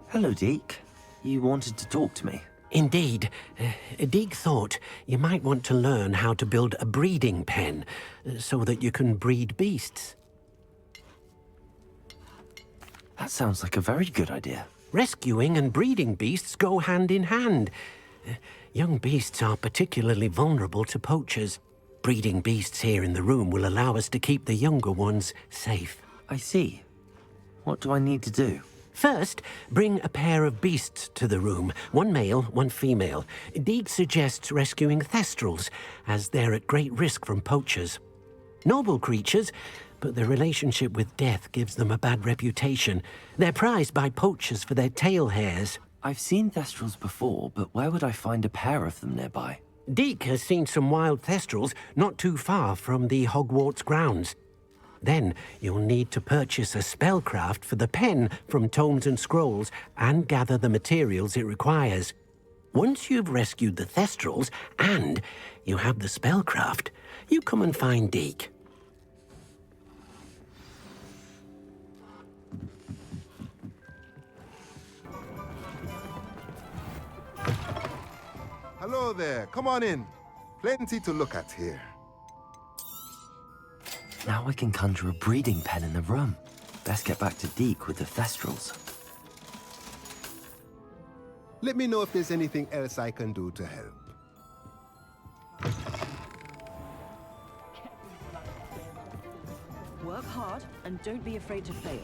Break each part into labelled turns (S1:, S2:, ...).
S1: Hello, Deke. You wanted to talk to me.
S2: Indeed. Deek thought you might want to learn how to build a breeding pen so that you can breed beasts.
S1: That sounds like a very good idea.
S2: Rescuing and breeding beasts go hand in hand. Young beasts are particularly vulnerable to poachers. Breeding beasts here in the room will allow us to keep the younger ones safe.
S1: I see. What do I need to do?
S2: First, bring a pair of beasts to the room. One male, one female. Deek suggests rescuing thestrals, as they're at great risk from poachers. Noble creatures, but their relationship with death gives them a bad reputation. They're prized by poachers for their tail hairs.
S1: I've seen thestrals before, but where would I find a pair of them nearby?
S2: Deek has seen some wild thestrals not too far from the Hogwarts grounds. Then you'll need to purchase a spellcraft for the pen from Tomes and Scrolls and gather the materials it requires. Once you've rescued the thestrals and you have the spellcraft, you come and find Deek.
S3: Hello there, come on in. Plenty to look at here.
S1: Now I can conjure a breeding pen in the room. Best get back to Deke with the thestrals.
S3: Let me know if there's anything else I can do to help.
S4: Work hard and don't be afraid to fail.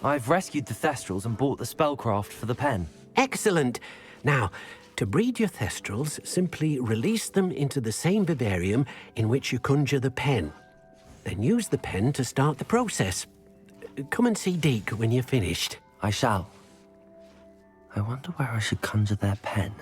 S1: I've rescued the thestrals and bought the spellcraft for the pen.
S2: Excellent! Now, to breed your thestrals, simply release them into the same vivarium in which you conjure the pen. Then use the pen to start the process. Come and see Deek when you're finished.
S1: I shall. I wonder where I should conjure their pen.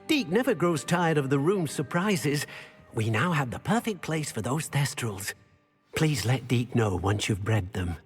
S2: Deek never grows tired of the room's surprises. We now have the perfect place for those thestrals. Please let Deek know once you've bred them.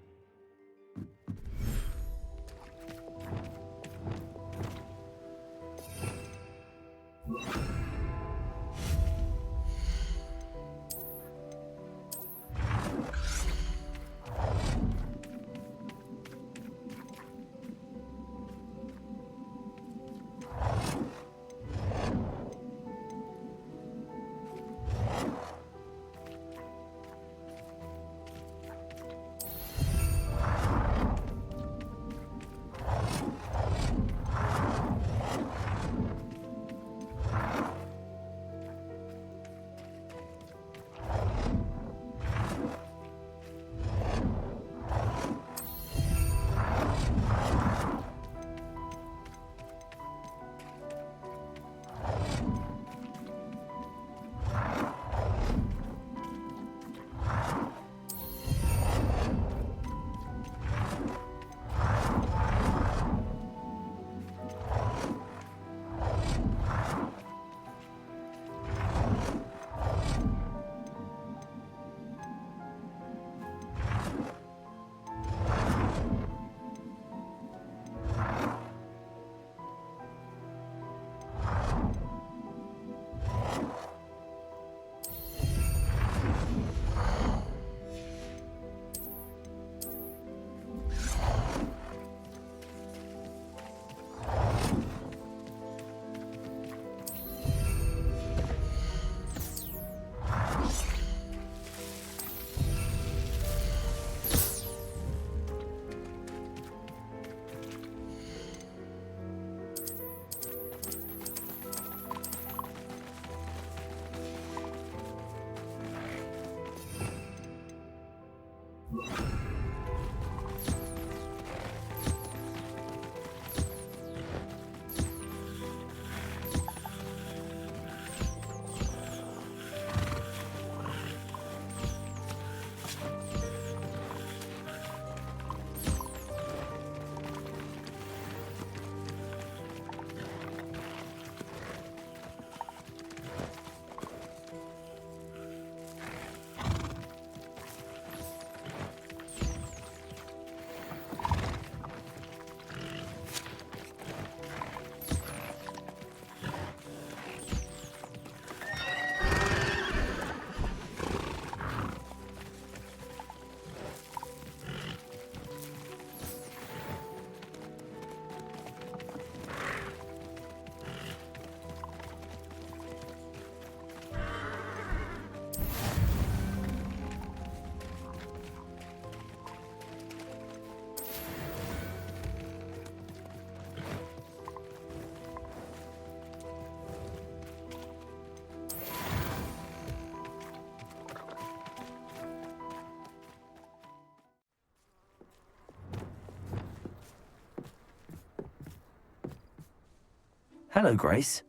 S1: Hello, Grace.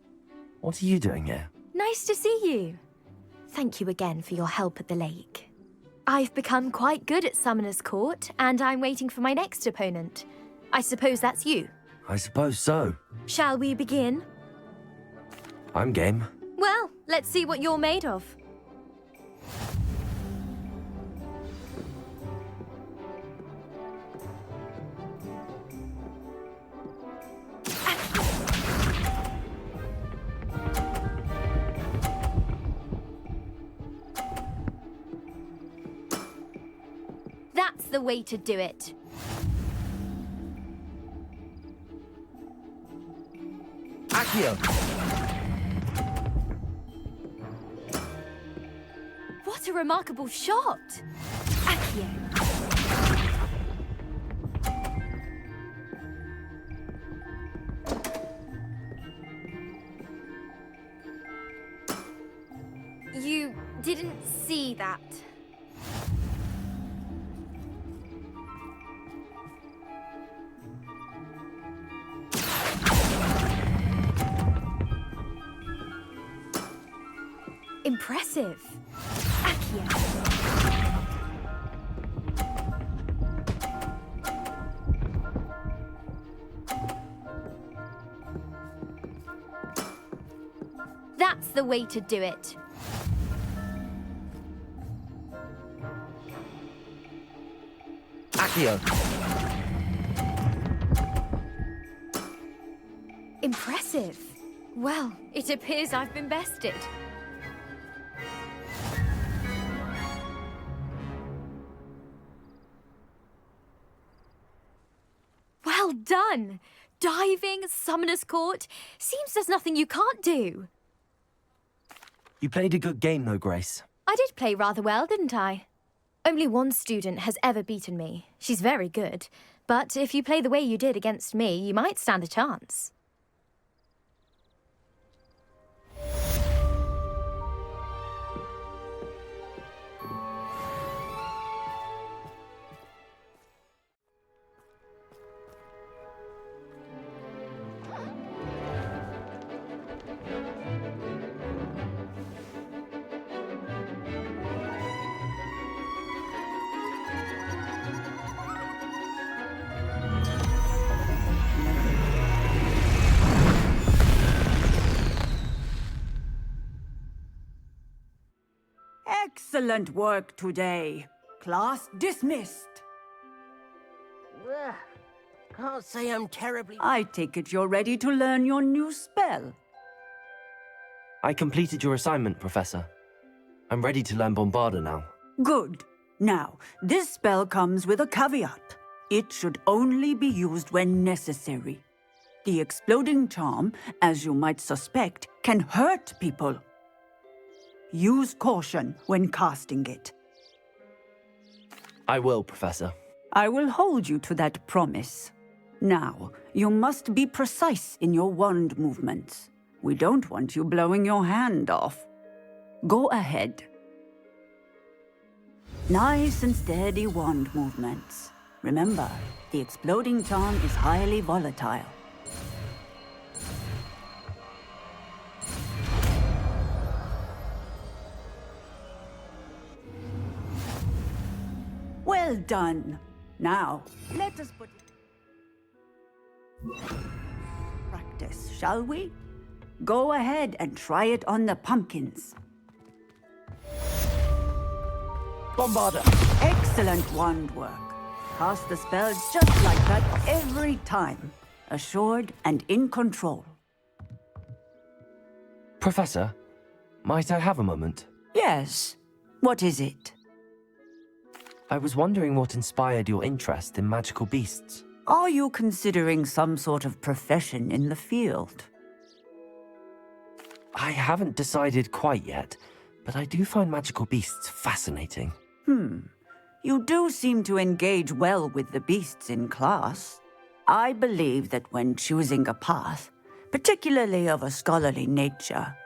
S1: What are you doing here?
S5: Nice to see you. Thank you again for your help at the lake. I've become quite good at Summoner's Court, and I'm waiting for my next opponent. I suppose that's you.
S1: I suppose so.
S5: Shall we begin?
S1: I'm game.
S5: Well, let's see what you're made of. That's the way to do it.
S1: Accio!
S5: What a remarkable shot! Accio. You didn't see that. Impressive. Accio. That's the way to do it.
S1: Accio!
S5: Impressive. Well, it appears I've been bested. Well done! Diving, Summoner's Court. Seems there's nothing you can't do.
S1: You played a good game, though, Grace.
S5: I did play rather well, didn't I? Only one student has ever beaten me. She's very good. But if you play the way you did against me, you might stand a chance.
S6: Excellent work today. Class dismissed.
S7: Can't say I'm terribly...
S6: I take it you're ready to learn your new spell.
S1: I completed your assignment, Professor. I'm ready to learn Bombarda now.
S6: Good. Now, this spell comes with a caveat. It should only be used when necessary. The exploding charm, as you might suspect, can hurt people. Use caution when casting it.
S1: I will, Professor.
S6: I will hold you to that promise. Now, you must be precise in your wand movements. We don't want you blowing your hand off. Go ahead. Nice and steady wand movements. Remember, the exploding charm is highly volatile. Well done. Now, let us put practice, shall we? Go ahead and try it on the pumpkins.
S1: Bombarda!
S6: Excellent wand work. Cast the spell just like that every time. Assured and in control.
S1: Professor, might I have a moment?
S6: Yes. What is it?
S1: I was wondering what inspired your interest in magical beasts.
S6: Are you considering some sort of profession in the field?
S1: I haven't decided quite yet, but I do find magical beasts fascinating.
S6: You do seem to engage well with the beasts in class. I believe that when choosing a path, particularly of a scholarly nature,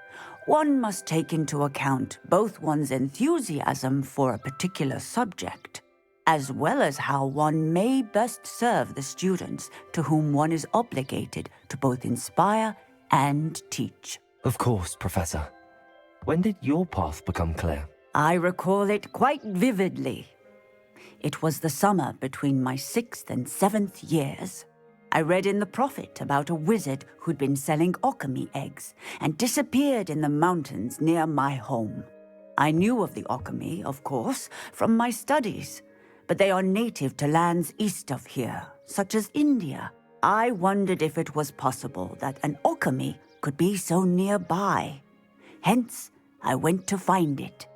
S6: one must take into account both one's enthusiasm for a particular subject, as well as how one may best serve the students to whom one is obligated to both inspire and teach.
S1: Of course, Professor. When did your path become clear?
S6: I recall it quite vividly. It was the summer between my 6th and 7th years. I read in the Prophet about a wizard who'd been selling alchemy eggs and disappeared in the mountains near my home. I knew of the alchemy, of course, from my studies, but they are native to lands east of here, such as India. I wondered if it was possible that an alchemy could be so nearby. Hence, I went to find it.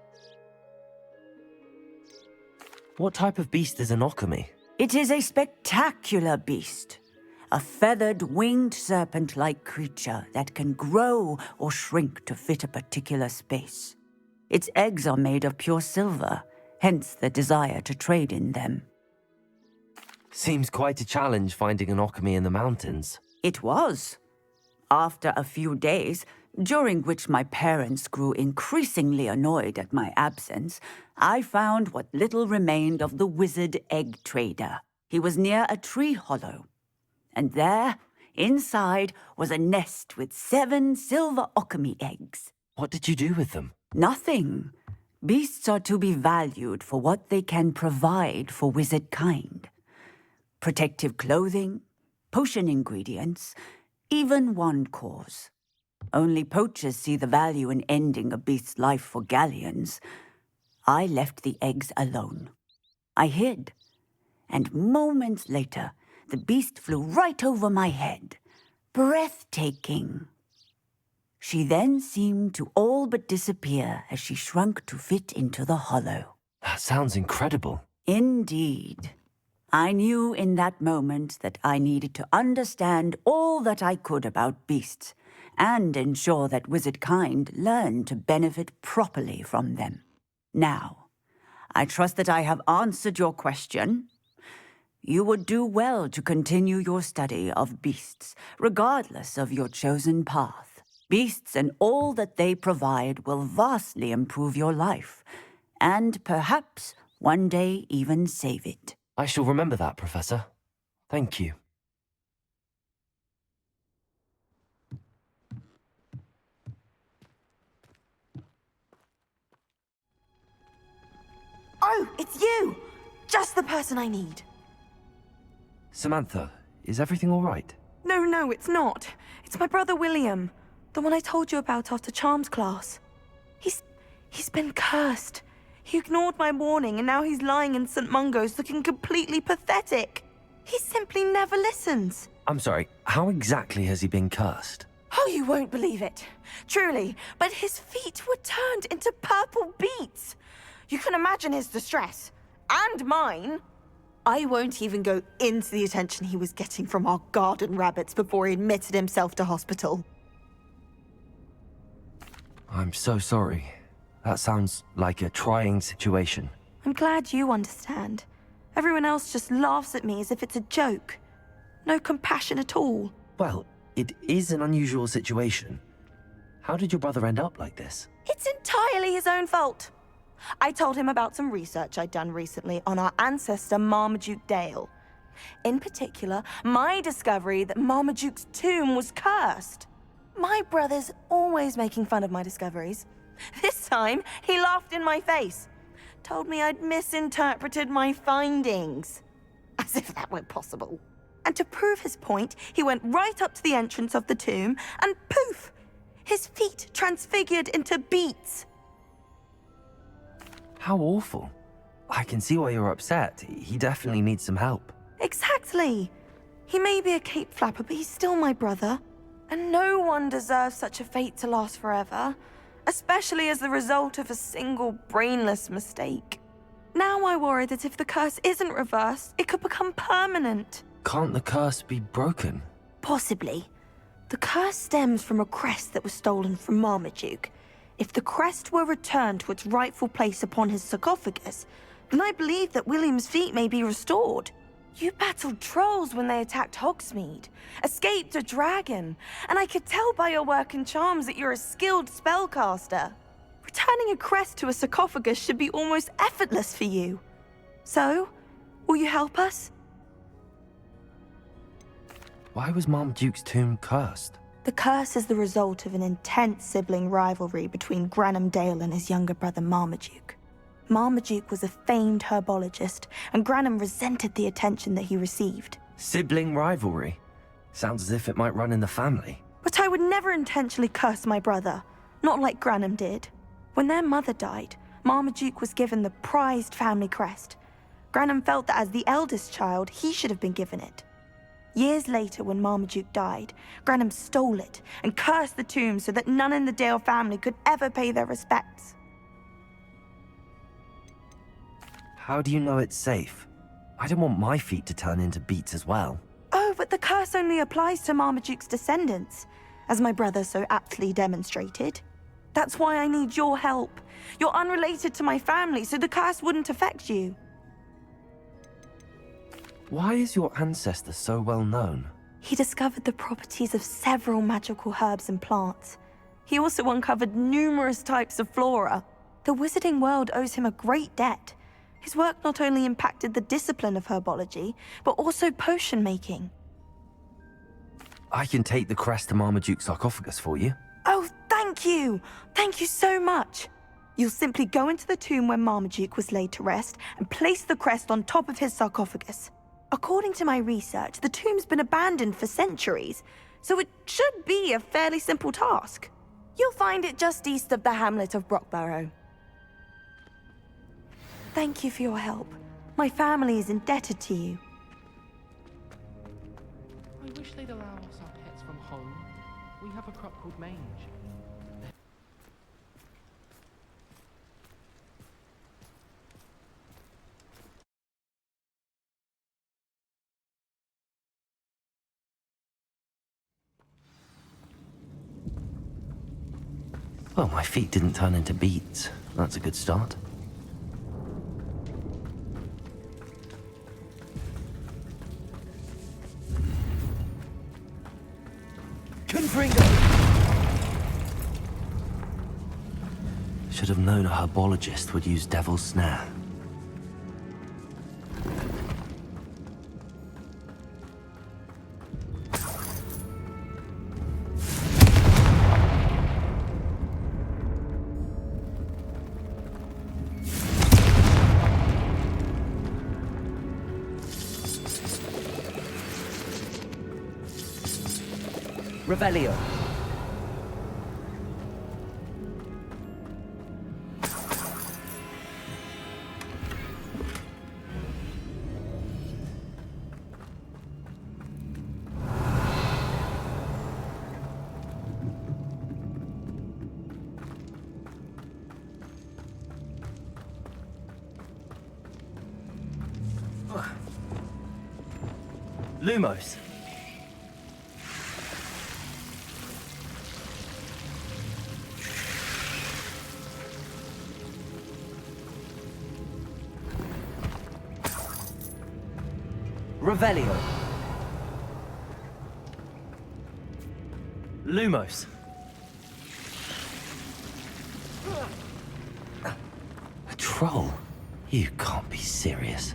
S1: What type of beast is an alchemy?
S6: It is a spectacular beast. A feathered, winged serpent-like creature that can grow or shrink to fit a particular space. Its eggs are made of pure silver, hence the desire to trade in them.
S1: Seems quite a challenge finding an alchemy in the mountains.
S6: It was. After a few days, during which my parents grew increasingly annoyed at my absence, I found what little remained of the wizard egg trader. He was near a tree hollow. And there, inside, was a nest with 7 silver alchemy eggs.
S1: What did you do with them?
S6: Nothing. Beasts are to be valued for what they can provide for wizard kind. Protective clothing, potion ingredients, even wand cores. Only poachers see the value in ending a beast's life for galleons. I left the eggs alone. I hid, and moments later, the beast flew right over my head. Breathtaking. She then seemed to all but disappear as she shrunk to fit into the hollow.
S1: That sounds incredible.
S6: Indeed. I knew in that moment that I needed to understand all that I could about beasts and ensure that wizard kind learned to benefit properly from them. Now, I trust that I have answered your question. You would do well to continue your study of beasts, regardless of your chosen path. Beasts and all that they provide will vastly improve your life, and perhaps one day even save it.
S1: I shall remember that, Professor. Thank you.
S8: Oh, it's you! Just the person I need.
S1: Samantha, is everything all right?
S8: No, it's not. It's my brother William. The one I told you about after Charms class. He's been cursed. He ignored my warning and now he's lying in St. Mungo's looking completely pathetic. He simply never listens.
S1: I'm sorry, how exactly has he been cursed?
S8: Oh, you won't believe it. Truly, but his feet were turned into purple beets. You can imagine his distress. And mine. I won't even go into the attention he was getting from our garden rabbits before he admitted himself to hospital.
S1: I'm so sorry. That sounds like a trying situation.
S8: I'm glad you understand. Everyone else just laughs at me as if it's a joke. No compassion at all.
S1: Well, it is an unusual situation. How did your brother end up like this?
S8: It's entirely his own fault. I told him about some research I'd done recently on our ancestor Marmaduke Dale. In particular, my discovery that Marmaduke's tomb was cursed. My brother's always making fun of my discoveries. This time, he laughed in my face. Told me I'd misinterpreted my findings. As if that were possible. And to prove his point, he went right up to the entrance of the tomb and poof! His feet transfigured into beets.
S1: How awful. I can see why you're upset. He definitely needs some help.
S8: Exactly. He may be a cape flapper, but he's still my brother. And no one deserves such a fate to last forever, especially as the result of a single brainless mistake. Now I worry that if the curse isn't reversed, it could become permanent.
S1: Can't the curse be broken?
S8: Possibly. The curse stems from a crest that was stolen from Marmaduke. If the crest were returned to its rightful place upon his sarcophagus, then I believe that William's feet may be restored. You battled trolls when they attacked Hogsmeade, escaped a dragon, and I could tell by your work in charms that you're a skilled spellcaster. Returning a crest to a sarcophagus should be almost effortless for you. So, will you help us?
S1: Why was Marmaduke's tomb cursed?
S8: The curse is the result of an intense sibling rivalry between Granham Dale and his younger brother Marmaduke. Marmaduke was a famed herbologist, and Granham resented the attention that he received.
S1: Sibling rivalry? Sounds as if it might run in the family.
S8: But I would never intentionally curse my brother, not like Granham did. When their mother died, Marmaduke was given the prized family crest. Granham felt that as the eldest child, he should have been given it. Years later, when Marmaduke died, Granham stole it and cursed the tomb so that none in the Dale family could ever pay their respects.
S1: How do you know it's safe? I don't want my feet to turn into beets as well.
S8: Oh, but the curse only applies to Marmaduke's descendants, as my brother so aptly demonstrated. That's why I need your help. You're unrelated to my family, so the curse wouldn't affect you.
S1: Why is your ancestor so well known?
S8: He discovered the properties of several magical herbs and plants. He also uncovered numerous types of flora. The wizarding world owes him a great debt. His work not only impacted the discipline of herbology, but also potion making.
S1: I can take the crest to Marmaduke's sarcophagus for you.
S8: Oh, thank you! Thank you so much! You'll simply go into the tomb where Marmaduke was laid to rest and place the crest on top of his sarcophagus. According to my research, the tomb's been abandoned for centuries, so it should be a fairly simple task. You'll find it just east of the hamlet of Brockborough. Thank you for your help. My family is indebted to you.
S9: I wish they'd allow us our pets from home. We have a crop called mange.
S1: Well, my feet didn't turn into beets. That's a good start. Should have known a herbologist would use Devil's Snare.
S7: Revelio.
S1: Lumos.
S7: Revelio.
S1: Lumos. A troll? You can't be serious.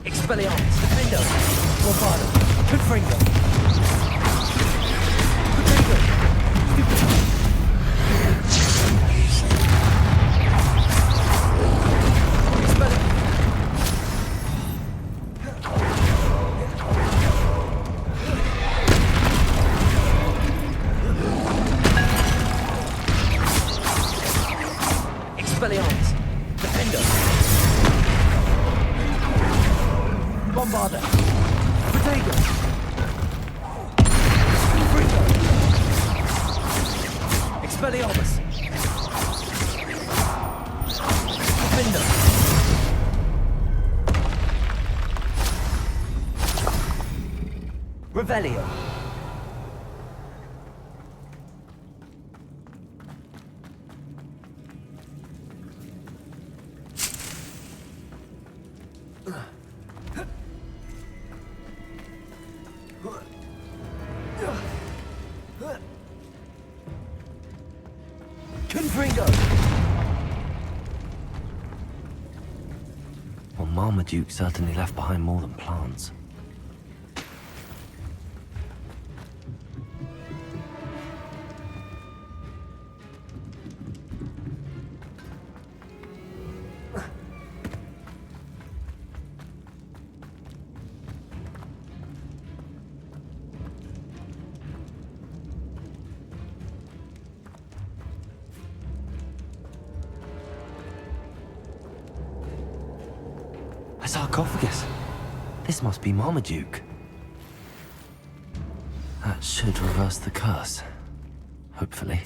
S7: Expelliarmus. Defendo. Morfado. Confringo. Potato. Expelliarmus. Defendo. Bombarda. Potato. Confringo. Expelliarmus. Defendo. Revelio. Confringo.
S1: Well, Marmaduke certainly left behind more than plants. A sarcophagus. This must be Marmaduke. That should reverse the curse. Hopefully.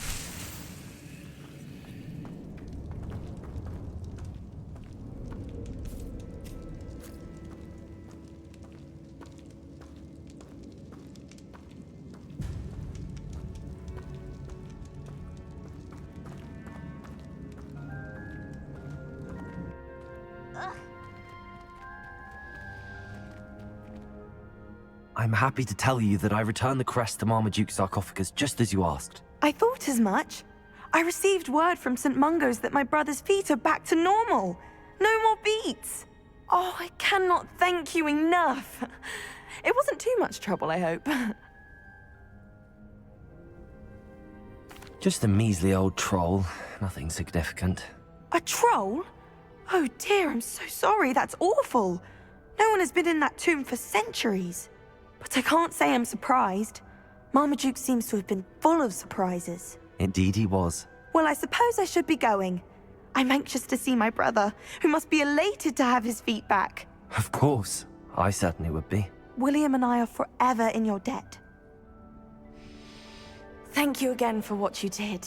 S1: I'm happy to tell you that I returned the crest to Marmaduke's sarcophagus just as you asked.
S8: I thought as much. I received word from St. Mungo's that my brother's feet are back to normal. No more beats. Oh, I cannot thank you enough. It wasn't too much trouble, I hope.
S1: Just a measly old troll. Nothing significant.
S8: A troll? Oh dear, I'm so sorry. That's awful. No one has been in that tomb for centuries. But I can't say I'm surprised. Marmaduke seems to have been full of surprises.
S1: Indeed he was.
S8: Well, I suppose I should be going. I'm anxious to see my brother, who must be elated to have his feet back.
S1: Of course. I certainly would be.
S8: William and I are forever in your debt. Thank you again for what you did.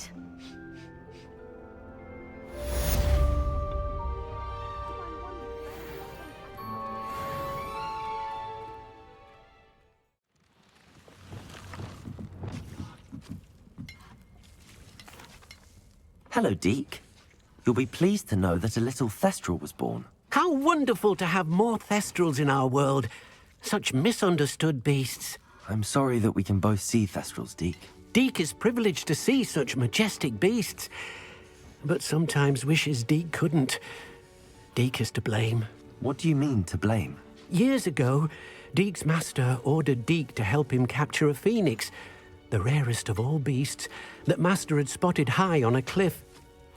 S1: Hello, Deke. You'll be pleased to know that a little Thestral was born.
S2: How wonderful to have more Thestrals in our world. Such misunderstood beasts.
S1: I'm sorry that we can both see Thestrals, Deke.
S2: Deke is privileged to see such majestic beasts, but sometimes wishes Deke couldn't. Deke is to blame.
S1: What do you mean, to blame?
S2: Years ago, Deke's master ordered Deke to help him capture a phoenix, the rarest of all beasts, that master had spotted high on a cliff.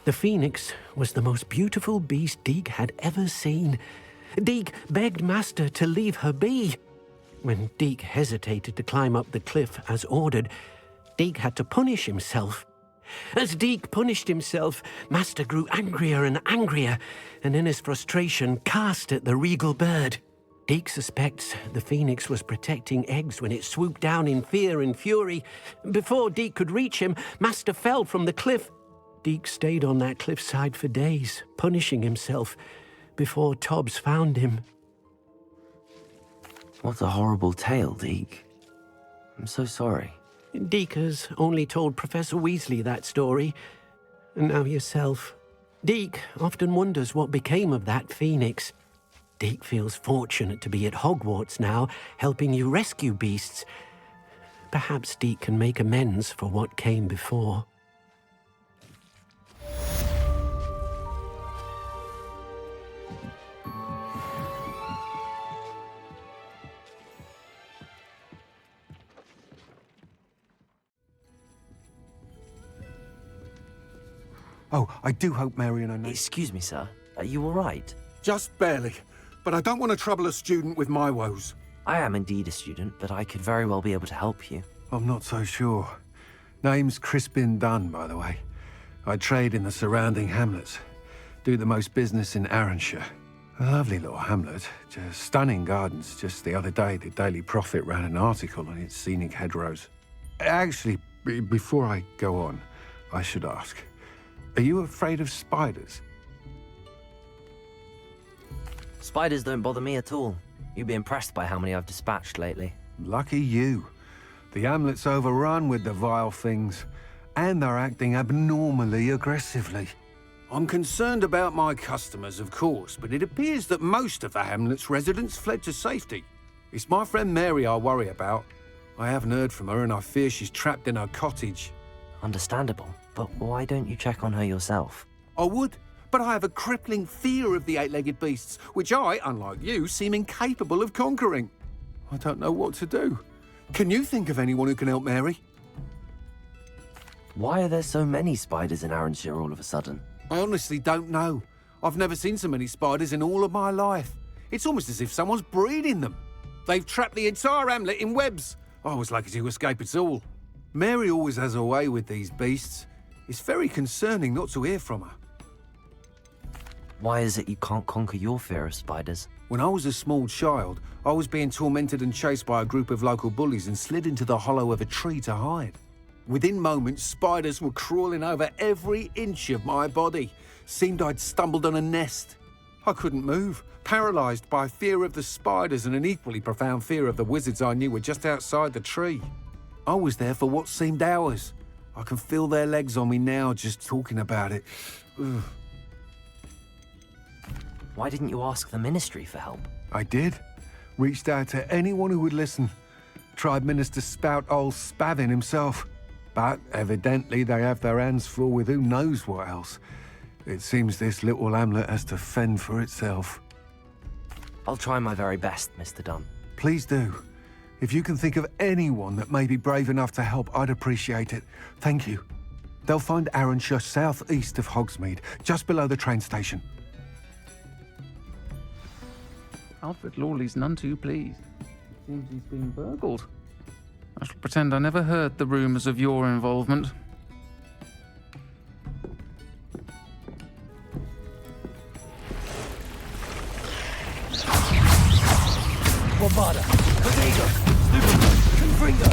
S2: The phoenix was the most beautiful beast Deke had ever seen. Deke begged master to leave her be. When Deke hesitated to climb up the cliff as ordered, Deke had to punish himself. As Deke punished himself, master grew angrier and angrier, and in his frustration cast at the regal bird. Deke suspects the phoenix was protecting eggs when it swooped down in fear and fury. Before Deke could reach him, master fell from the cliff. Deke stayed on that cliffside for days, punishing himself, before Tobbs found him.
S1: What a horrible tale, Deke. I'm so sorry.
S2: Deke has only told Professor Weasley that story, and now yourself. Deke often wonders what became of that phoenix. Deke feels fortunate to be at Hogwarts now, helping you rescue beasts. Perhaps Deke can make amends for what came before.
S10: Oh, I do hope Mary and I know...
S1: Excuse me, sir. Are you all right?
S10: Just barely. But I don't want to trouble a student with my woes.
S1: I am indeed a student, but I could very well be able to help you.
S10: I'm not so sure. Name's Crispin Dunn, by the way. I trade in the surrounding hamlets. Do the most business in Arranshire. A lovely little hamlet. Just stunning gardens. Just the other day, the Daily Prophet ran an article on its scenic hedgerows. Actually, before I go on, I should ask. Are you afraid of spiders?
S1: Spiders don't bother me at all. You'd be impressed by how many I've dispatched lately.
S10: Lucky you. The hamlet's overrun with the vile things, and they're acting abnormally aggressively. I'm concerned about my customers, of course, but it appears that most of the hamlet's residents fled to safety. It's my friend Mary I worry about. I haven't heard from her, and I fear she's trapped in her cottage.
S1: Understandable. But why don't you check on her yourself?
S10: I would, but I have a crippling fear of the eight-legged beasts, which I, unlike you, seem incapable of conquering. I don't know what to do. Can you think of anyone who can help Mary?
S1: Why are there so many spiders in Arranshire all of a sudden?
S10: I honestly don't know. I've never seen so many spiders in all of my life. It's almost as if someone's breeding them. They've trapped the entire hamlet in webs. I was lucky to escape it all. Mary always has a way with these beasts. It's very concerning not to hear from her.
S1: Why is it you can't conquer your fear of spiders?
S10: When I was a small child, I was being tormented and chased by a group of local bullies and slid into the hollow of a tree to hide. Within moments, spiders were crawling over every inch of my body. Seemed I'd stumbled on a nest. I couldn't move, paralysed by fear of the spiders and an equally profound fear of the wizards I knew were just outside the tree. I was there for what seemed hours. I can feel their legs on me now just talking about it. Ugh.
S1: Why didn't you ask the ministry for help?
S10: I did. Reached out to anyone who would listen. Tried Minister Spout old Spavin himself. But evidently they have their hands full with who knows what else. It seems this little hamlet has to fend for itself.
S1: I'll try my very best, Mr. Dunn.
S10: Please do. If you can think of anyone that may be brave enough to help, I'd appreciate it. Thank you. They'll find Arranshire southeast of Hogsmeade, just below the train station.
S11: Alfred Lawley's none too pleased. Seems he's been burgled. I shall pretend I never heard the rumours of your involvement.
S7: Bombarda, Protego, Stupefy, Confringo.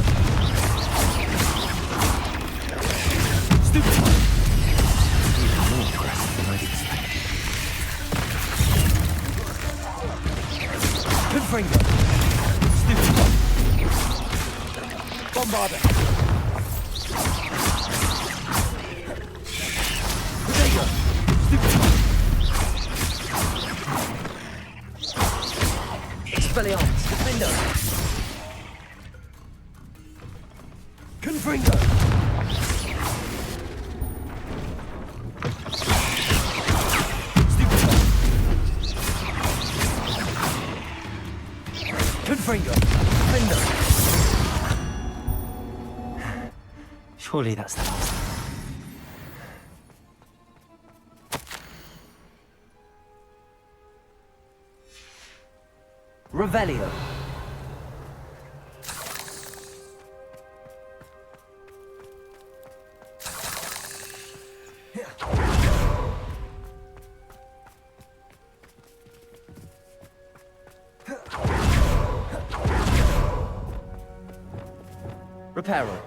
S7: Stupefy.
S1: Even more aggressive than I'd expected.
S7: Confringo. Stupefy. Bombarda. Protego, Stupefy. Expelliarmus, Defender. Confringo. Stupefy. Confringo. Defender.
S1: Surely that's the last. Revelio. Reparo.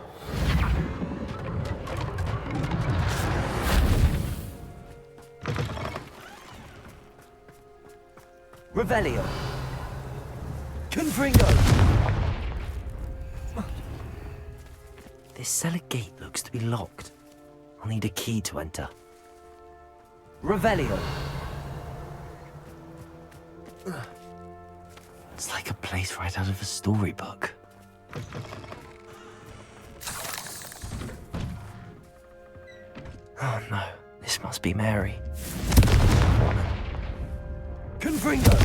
S1: Revelio.
S7: Confringo.
S1: This cellar gate looks to be locked. I'll need a key to enter. Revelio. It's like a place right out of a storybook. Oh no, this must be Mary.
S7: Confringo.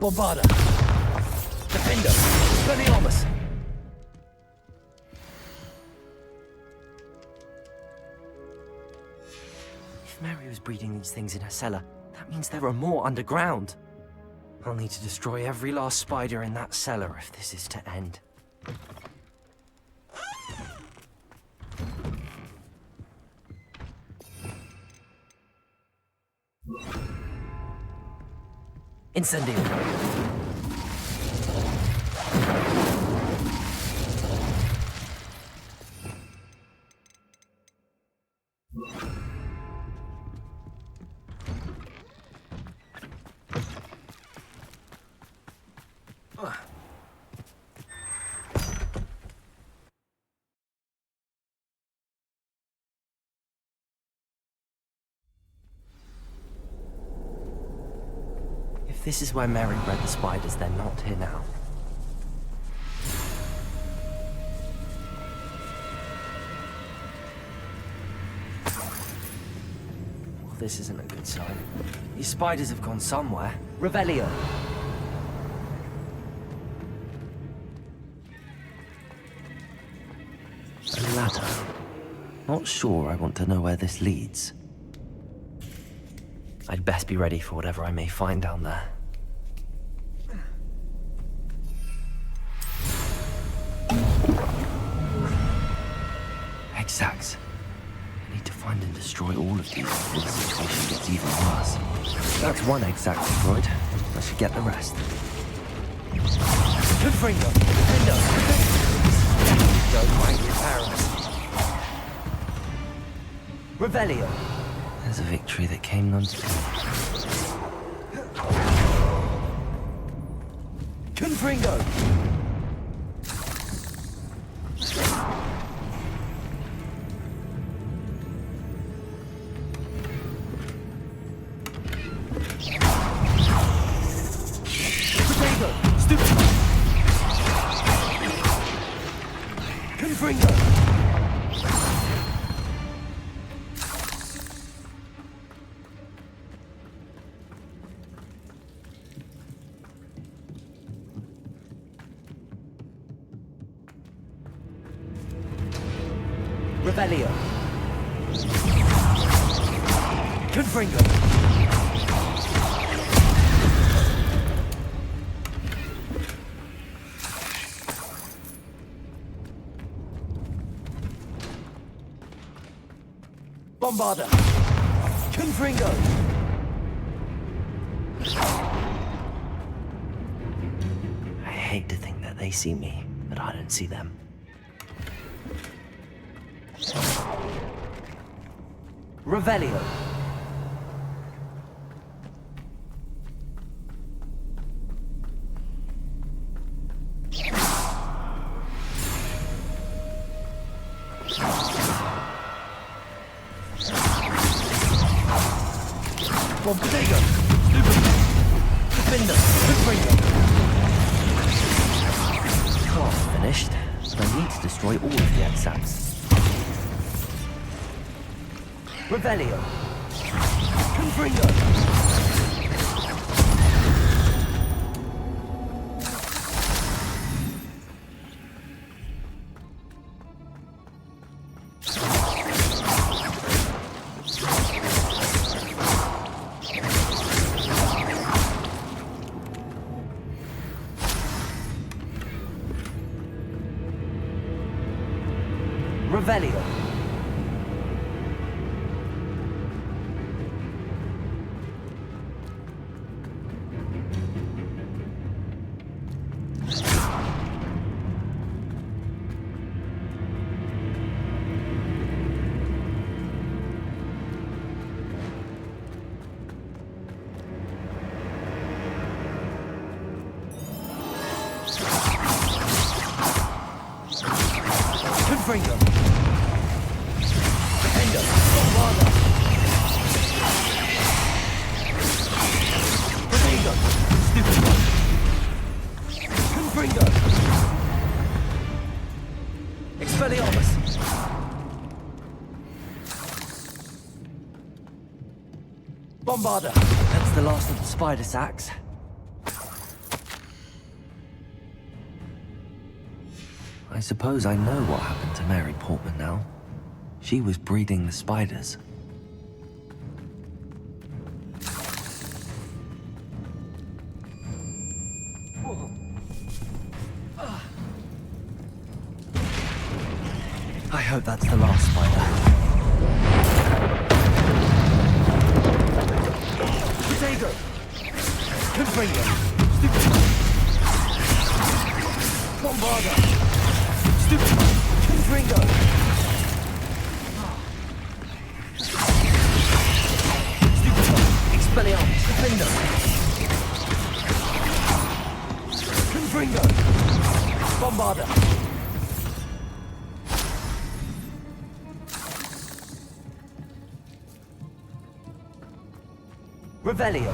S7: Bombarda. Defender. Expelliarmus.
S1: If Mary was breeding these things in her cellar, that means there are more underground. I'll need to destroy every last spider in that cellar if this is to end. Incendio. If this is where Mary bred the spiders, they're not here now. Well, this isn't a good sign. These spiders have gone somewhere. Revelio. A ladder. Not sure I want to know where this leads. I'd best be ready for whatever I may find down there. Exact. I need to find find and destroy all of these before the situation gets even worse. That's one exact destroyed. I should get the rest.
S7: Confringo! Defender!
S1: Go right repair us.
S7: Revelio!
S1: There's a victory that came none to
S7: Confringo! Potato! Stupid! Confringo! Revelio. Confringo. Bombarda. Confringo.
S1: I hate to think that they see me, but I don't see them.
S7: Revelio. Bombardego. Stupid. Defender. Confringo.
S1: Half finished, but I need to destroy all of the exams.
S7: Revelio. Confringo. Revelio. Confringo. Defender. Bombarda. Potato. Stupid one. Confringo. Expelliarmus. Bombarda.
S1: That's the last of the spider sacks. I suppose I know what happened to Mary Portman now. She was breeding the spiders. I hope that's the last spider.
S7: Potato. Confringo. Stupid. Bombarda. Stupid. Confringo. Stupid. Expelliarmus. Defender. Confringo. Bombarda. Revelio.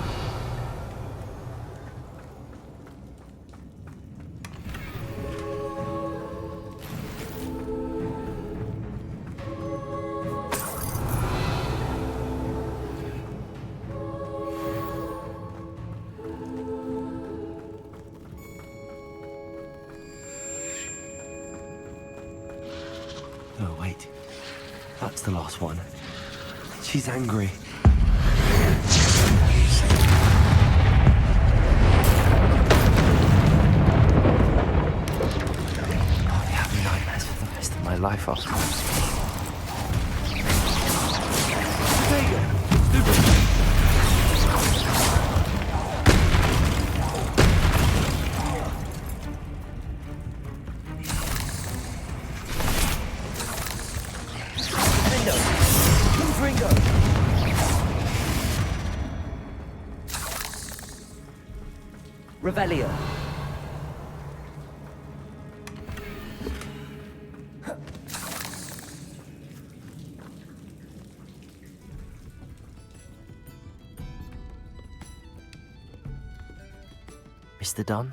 S1: Oh, wait. That's the last one. She's angry. I'll be having nightmares for the rest of my life after this.
S7: Confringo. Revelio.
S1: Mr. Dunn,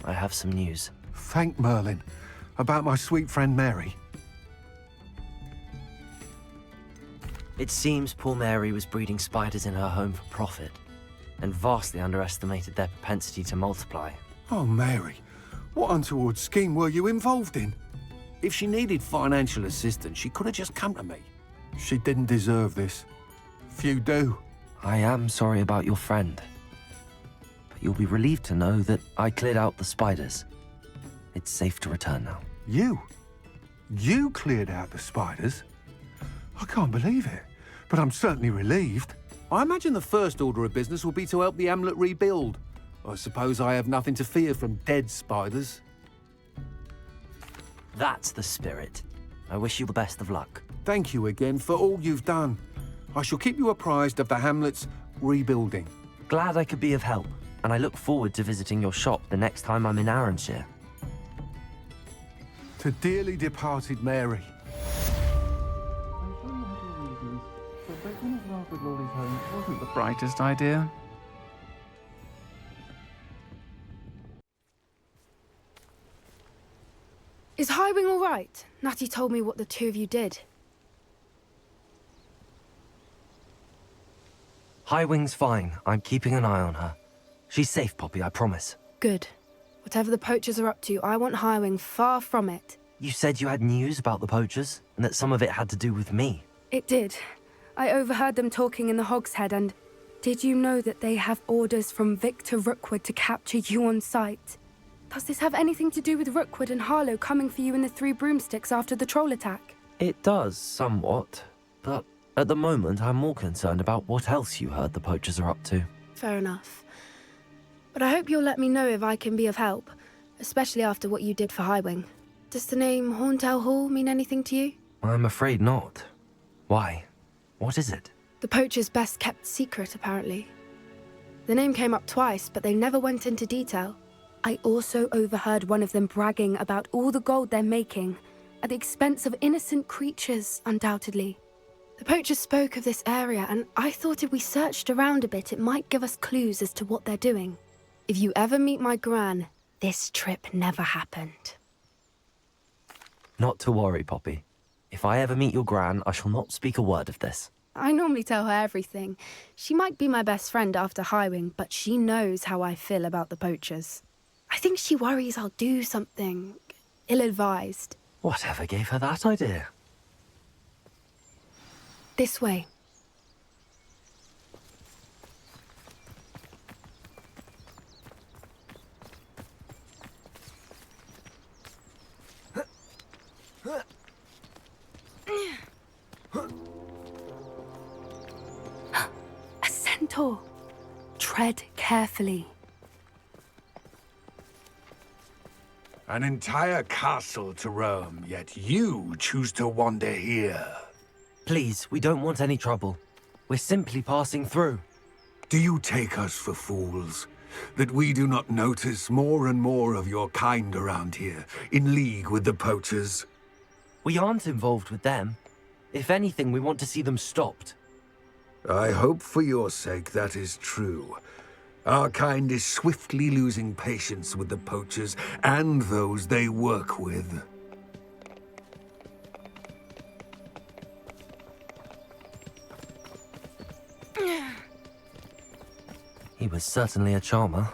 S1: I have some news.
S10: Thank Merlin. About my sweet friend Mary.
S1: It seems poor Mary was breeding spiders in her home for profit, and vastly underestimated their propensity to multiply.
S10: Oh, Mary. What untoward scheme were you involved in?
S2: If she needed financial assistance, she could have just come to me.
S10: She didn't deserve this. Few do.
S1: I am sorry about your friend, but you'll be relieved to know that I cleared out the spiders. It's safe to return now.
S10: You? You cleared out the spiders? I can't believe it, but I'm certainly relieved.
S2: I imagine the first order of business will be to help the amulet rebuild. I suppose I have nothing to fear from dead spiders.
S1: That's the spirit. I wish you the best of luck.
S10: Thank you again for all you've done. I shall keep you apprised of the hamlet's rebuilding.
S1: Glad I could be of help, and I look forward to visiting your shop the next time I'm in Arranshire.
S10: To dearly departed Mary.
S11: I'm sure you have your reasons, but breaking his love with Lawley's home wasn't the brightest idea.
S12: Is Highwing all right? Natty told me what the two of you did.
S1: Highwing's fine. I'm keeping an eye on her. She's safe, Poppy, I promise.
S12: Good. Whatever the poachers are up to, I want Highwing far from it.
S1: You said you had news about the poachers, and that some of it had to do with me.
S12: It did. I overheard them talking in the Hogshead, and did you know that they have orders from Victor Rookwood to capture you on sight? Does this have anything to do with Rookwood and Harlow coming for you in the Three Broomsticks after the troll attack?
S1: It does, somewhat. But at the moment, I'm more concerned about what else you heard the poachers are up to.
S12: Fair enough. But I hope you'll let me know if I can be of help, especially after what you did for Highwing. Does the name Horntail Hall mean anything to you?
S1: I'm afraid not. Why? What is it?
S12: The poacher's best kept secret, apparently. The name came up twice, but they never went into detail. I also overheard one of them bragging about all the gold they're making, at the expense of innocent creatures, undoubtedly. The poachers spoke of this area, and I thought if we searched around a bit, it might give us clues as to what they're doing. If you ever meet my Gran, this trip never happened.
S1: Not to worry, Poppy. If I ever meet your Gran, I shall not speak a word of this.
S12: I normally tell her everything. She might be my best friend after Highwing, but she knows how I feel about the poachers. I think she worries I'll do something ill-advised.
S1: Whatever gave her that idea?
S12: This way. A centaur. Tread carefully.
S10: An entire castle to roam, yet you choose to wander here.
S1: Please, we don't want any trouble. We're simply passing through.
S10: Do you take us for fools? That we do not notice more and more of your kind around here, in league with the poachers?
S1: We aren't involved with them. If anything, we want to see them stopped.
S10: I hope for your sake that is true. Our kind is swiftly losing patience with the poachers and those they work with.
S1: He was certainly a charmer.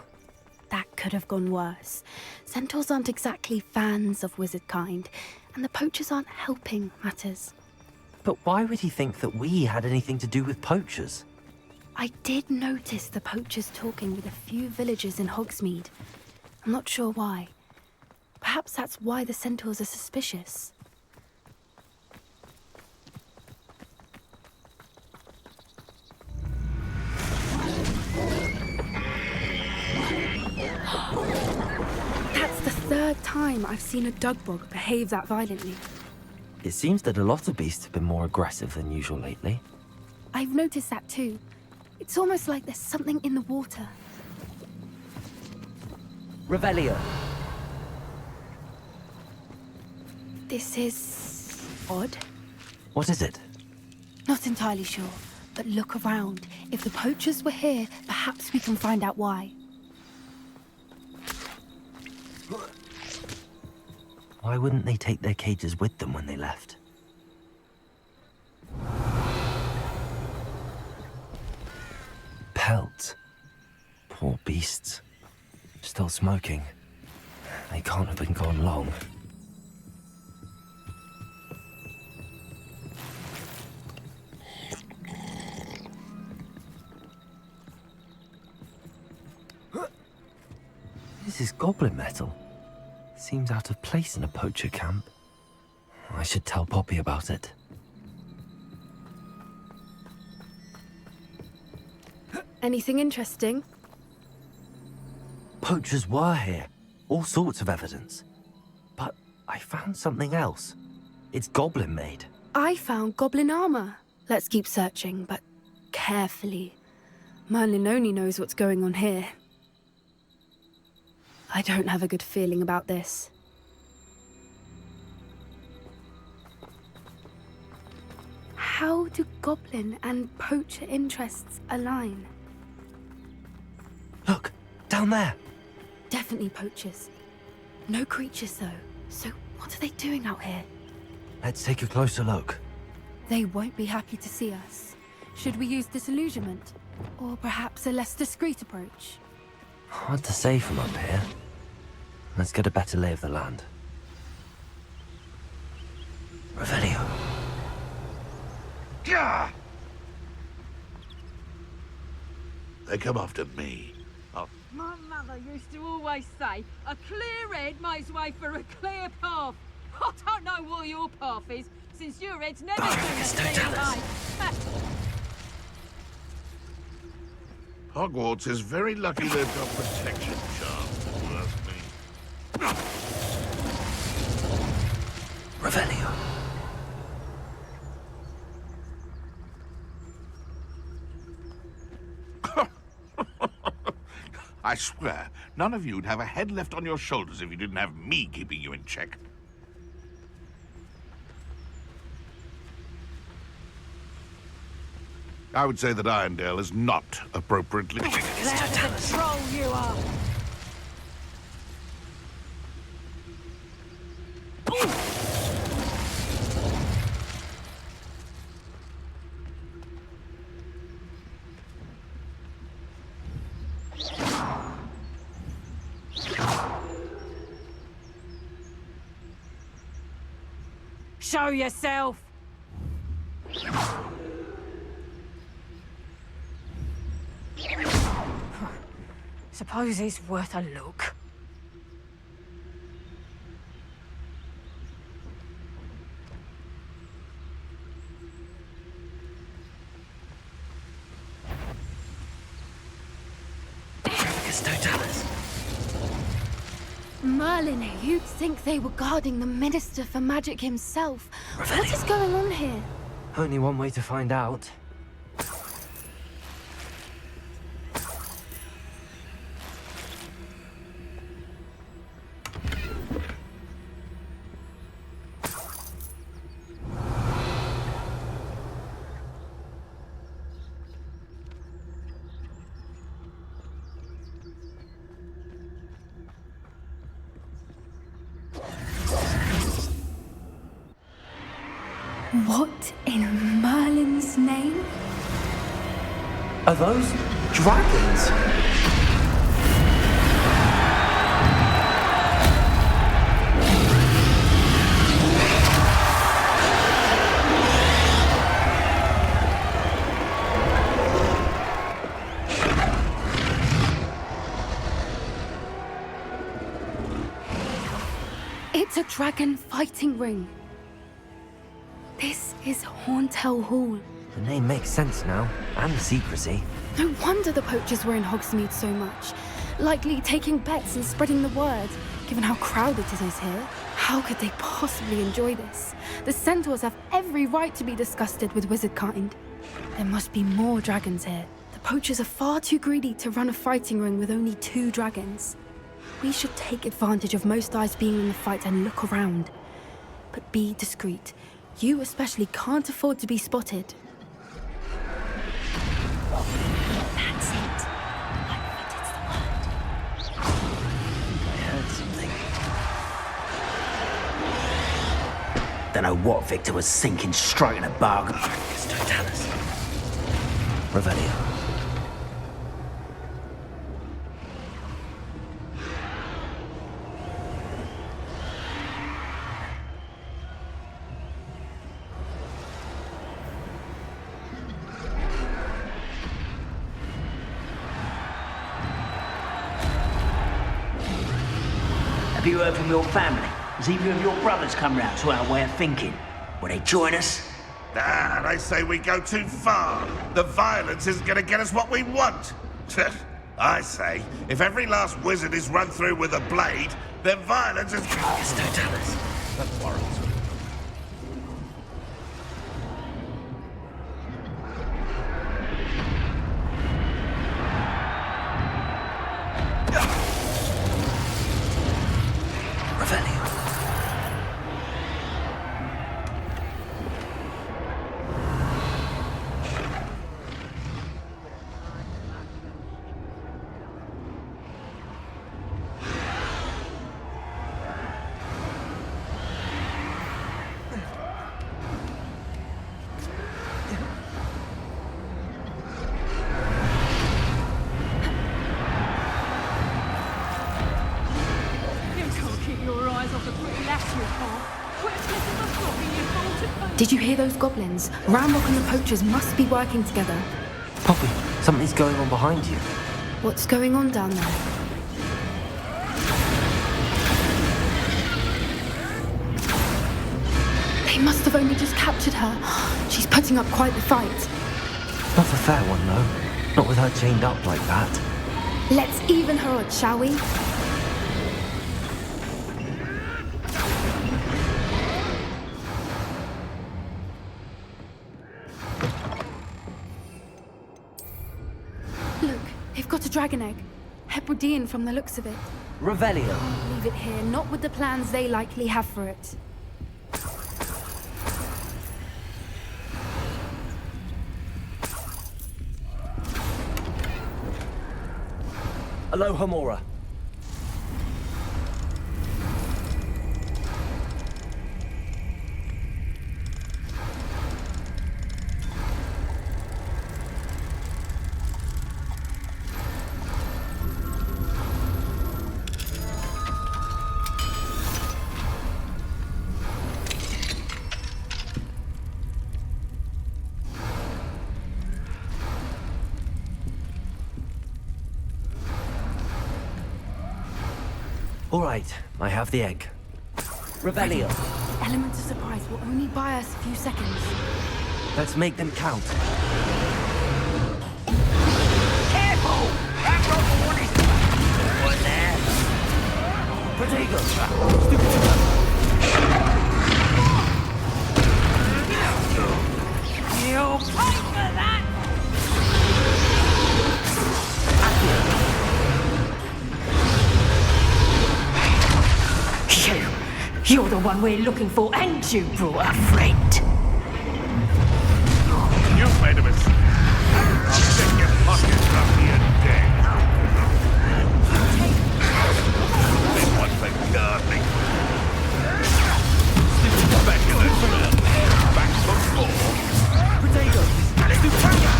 S12: That could have gone worse. Centaurs aren't exactly fans of wizard kind, and the poachers aren't helping matters.
S1: But why would he think that we had anything to do with poachers?
S12: I did notice the poachers talking with a few villagers in Hogsmeade. I'm not sure why. Perhaps that's why the centaurs are suspicious. That's the third time I've seen a dugbog behave that violently.
S1: It seems that a lot of beasts have been more aggressive than usual lately.
S12: I've noticed that too. It's almost like there's something in the water.
S7: Revelio.
S12: This is odd.
S1: What is it?
S12: Not entirely sure, but look around. If the poachers were here, perhaps we can find out why.
S1: Why wouldn't they take their cages with them when they left? Pelts. Poor beasts. Still smoking. They can't have been gone long. This is goblin metal. Seems out of place in a poacher camp. I should tell Poppy about it.
S12: Anything interesting?
S1: Poachers were here. All sorts of evidence. But I found something else. It's goblin made.
S12: I found goblin armor. Let's keep searching, but carefully. Merlin only knows what's going on here. I don't have a good feeling about this. How do goblin and poacher interests align?
S1: Look, down there.
S12: Definitely poachers. No creatures though. So what are they doing out here?
S1: Let's take a closer look.
S12: They won't be happy to see us. Should we use disillusionment? Or perhaps a less discreet approach?
S1: Hard to say from up here. Let's get a better lay of the land. Revelio.
S13: Gah! They come after me.
S14: My mother used to always say, a clear head makes way for a clear path. I don't know what your path is, since your head's never been a clear way.
S13: Hogwarts is very lucky they've got protection charms, if you ask me.
S1: Revelio.
S13: I swear, none of you'd have a head left on your shoulders if you didn't have me keeping you in check. I would say that Irondale is not appropriately...
S14: Loud as a troll you are! Show yourself! Suppose it's worth a look.
S12: Merlin, you'd think they were guarding the Minister for Magic himself.
S1: Revelio.
S12: What is going on here?
S1: Only one way to find out.
S12: What in Merlin's name?
S1: Are those dragons?
S12: It's a dragon fighting ring. This is Hauntel Hall.
S1: The name makes sense now, and the secrecy.
S12: No wonder the poachers were in Hogsmeade so much. Likely taking bets and spreading the word. Given how crowded it is here, how could they possibly enjoy this? The centaurs have every right to be disgusted with wizard kind. There must be more dragons here. The poachers are far too greedy to run a fighting ring with only 2 dragons. We should take advantage of most eyes being in the fight and look around. But be discreet. You especially can't afford to be spotted.
S1: That's it. I think it's the word. I heard something. Don't know what Victor was sinking straight in a bargain. Just don't tell us. Revelio.
S7: Have you heard from your family? Has either of your brothers come round to our way of thinking? Will they join us?
S13: Nah, they say we go too far. The violence isn't gonna get us what we want. I say, if every last wizard is run through with a blade, then violence is...
S1: Just don't tell us.
S13: That worries me.
S1: Revelio.
S12: Did you hear those goblins? Ramrock and the poachers must be working together.
S1: Poppy, something's going on behind you.
S12: What's going on down there? They must have only just captured her. She's putting up quite the fight.
S1: Not a fair one, though. Not with her chained up like that.
S12: Let's even her odds, shall we? Look, they've got a dragon egg. Hebridean from the looks of it.
S7: Revelio.
S12: Leave it here, not with the plans they likely have for it.
S7: Aloha Mora.
S1: All right, I have the egg.
S7: Revelio.
S12: Element of surprise will only buy us a few seconds.
S1: Let's make them count.
S7: Careful! That rubber one is... What there?
S1: Protego!
S14: You'll pay for that!
S15: You're the one we're looking for, and you brought a friend.
S13: You've made a mistake. I'll take your pockets from you dead. This one for gardening. Specialist. Back for more.
S1: Potatoes! Stupanga!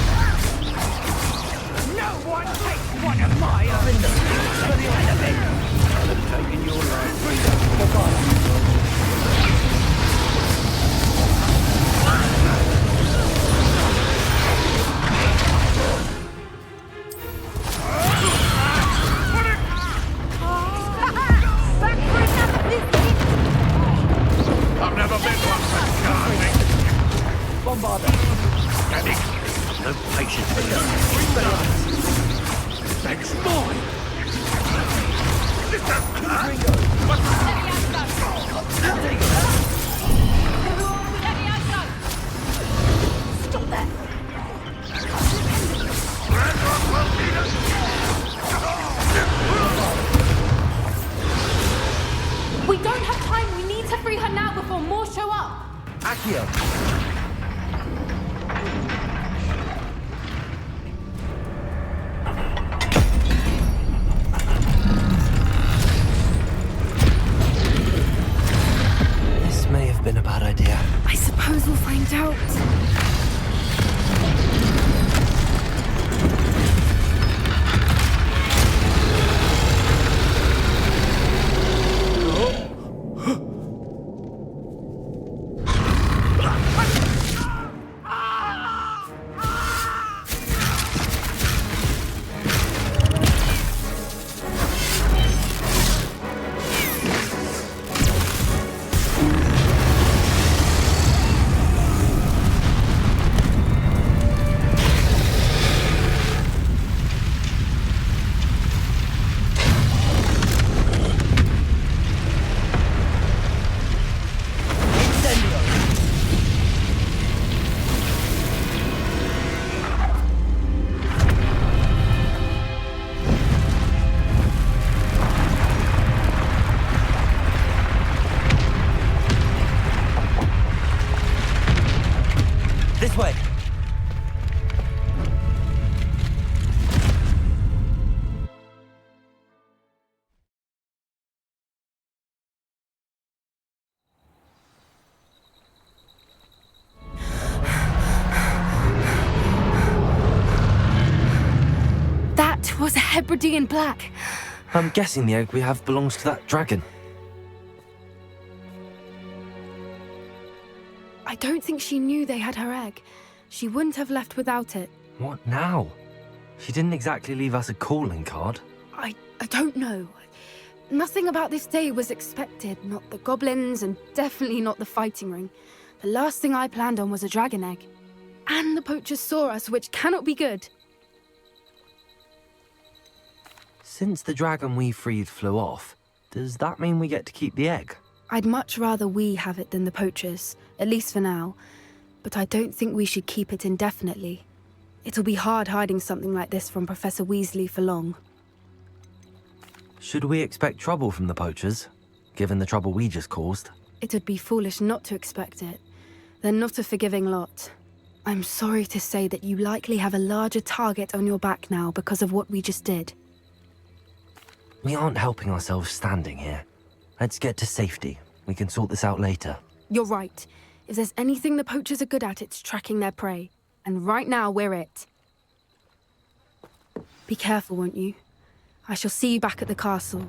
S15: No one takes one of my windows for the enemy.
S7: Taking your life.
S13: I've never been one for gardening.
S7: Bombarder.
S13: Steady.
S7: No patience for you.
S13: Next boy.
S14: Stop that!
S12: We don't have time. We need to free her now before more show up.
S1: Accio! This may have been a bad idea.
S12: I suppose we'll find out. This way. That was a Hebridean black.
S1: I'm guessing the egg we have belongs to that dragon.
S12: I don't think she knew they had her egg. She wouldn't have left without it.
S1: What now? She didn't exactly leave us a calling card.
S12: I don't know. Nothing about this day was expected. Not the goblins, and definitely not the fighting ring. The last thing I planned on was a dragon egg. And the poachers saw us, which cannot be good.
S1: Since the dragon we freed flew off, does that mean we get to keep the egg?
S12: I'd much rather we have it than the poachers, at least for now. But I don't think we should keep it indefinitely. It'll be hard hiding something like this from Professor Weasley for long.
S1: Should we expect trouble from the poachers, given the trouble we just caused?
S12: It would be foolish not to expect it. They're not a forgiving lot. I'm sorry to say that you likely have a larger target on your back now because of what we just did.
S1: We aren't helping ourselves standing here. Let's get to safety. We can sort this out later.
S12: You're right. If there's anything the poachers are good at, it's tracking their prey. And right now, we're it. Be careful, won't you? I shall see you back at the castle.